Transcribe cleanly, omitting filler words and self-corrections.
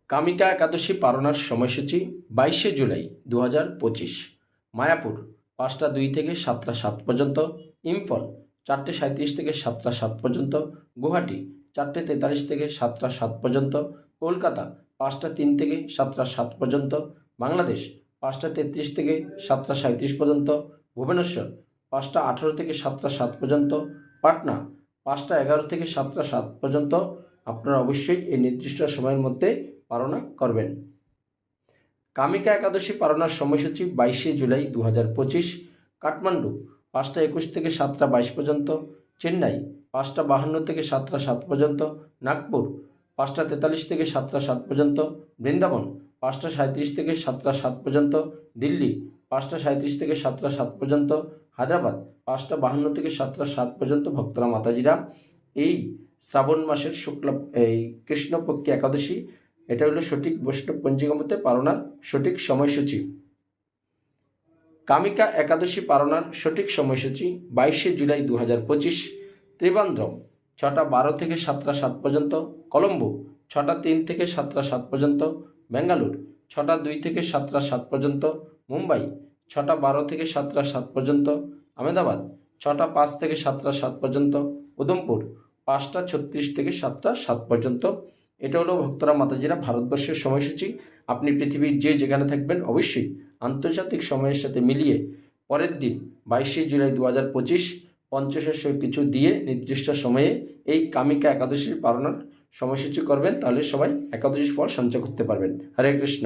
কামিকা একাদশী পালনার সময়সূচি 22শে জুলাই 2025। মায়াপুর 5টা 2 থেকে 7টা 7 পর্যন্ত, ইম্ফল 4টে 37 থেকে 7টা 7 পর্যন্ত, গুয়াহাটি 4টে 43 থেকে 7টা 7 পর্যন্ত, কলকাতা 5টা 3 থেকে 7টা 7 পর্যন্ত, বাংলাদেশ 5টা 33 থেকে 7টা 37 পর্যন্ত, ভুবনেশ্বর 5টা 18 থেকে 7টা 7 পর্যন্ত, পাটনা 5টা 11 থেকে 7টা 7 পর্যন্ত। আপনারা অবশ্যই এই নির্দিষ্ট সময়ের মধ্যে পালনা করবেন। কামিকা একাদশী পালনার সময়সূচি 22শে জুলাই 2025। কাঠমান্ডু 5টা 21 থেকে 7টা 22 পর্যন্ত, চেন্নাই 5টা 52 থেকে 7টা 7 পর্যন্ত, নাগপুর 5টা 43 থেকে 7টা 7 পর্যন্ত, বৃন্দাবন 5টা 37 থেকে 7টা 7 পর্যন্ত, দিল্লি 5টা 37 থেকে 7টা 7 পর্যন্ত, হায়দ্রাবাদ 5টা 52 থেকে 7টা 7 পর্যন্ত। ভক্তরা মাতাজিরা, এই শ্রাবণ মাসের কৃষ্ণপক্ষী একাদশী, এটা হলো সঠিক বৈষ্ণব পঞ্জিকা মতে পালনার সঠিক সময়সূচি। কামিকা একাদশী পালনার সঠিক সময়সূচি 22শে জুলাই 2025। ত্রিবান্দ্রম 6টা 12 থেকে 7টা 7 পর্যন্ত, কলম্বো 6টা 3 থেকে 7টা 7 পর্যন্ত, বেঙ্গালুর 6টা 2 থেকে 7টা 7 পর্যন্ত, মুম্বাই 6টা 12 থেকে 7টা 7 পর্যন্ত, আহমেদাবাদ 6টা 5 থেকে 7টা 7 পর্যন্ত, উধমপুর 5টা 36 থেকে 7টা 7 পর্যন্ত। এটা হলো ভক্তরা মাতাজিরা ভারতবর্ষের সময়সূচি। আপনি পৃথিবীর যেখানে থাকবেন অবশ্যই আন্তর্জাতিক সময়ের সাথে মিলিয়ে পরের দিন 22শে জুলাই 2025 পঞ্চশস্য কিছু দিয়ে নির্দিষ্ট সময়ে এই কামিকা একাদশীর পালনার সময়সূচি করবেন, তাহলে সবাই একাদশীর ফল সঞ্চয় করতে পারবেন। হরে কৃষ্ণ।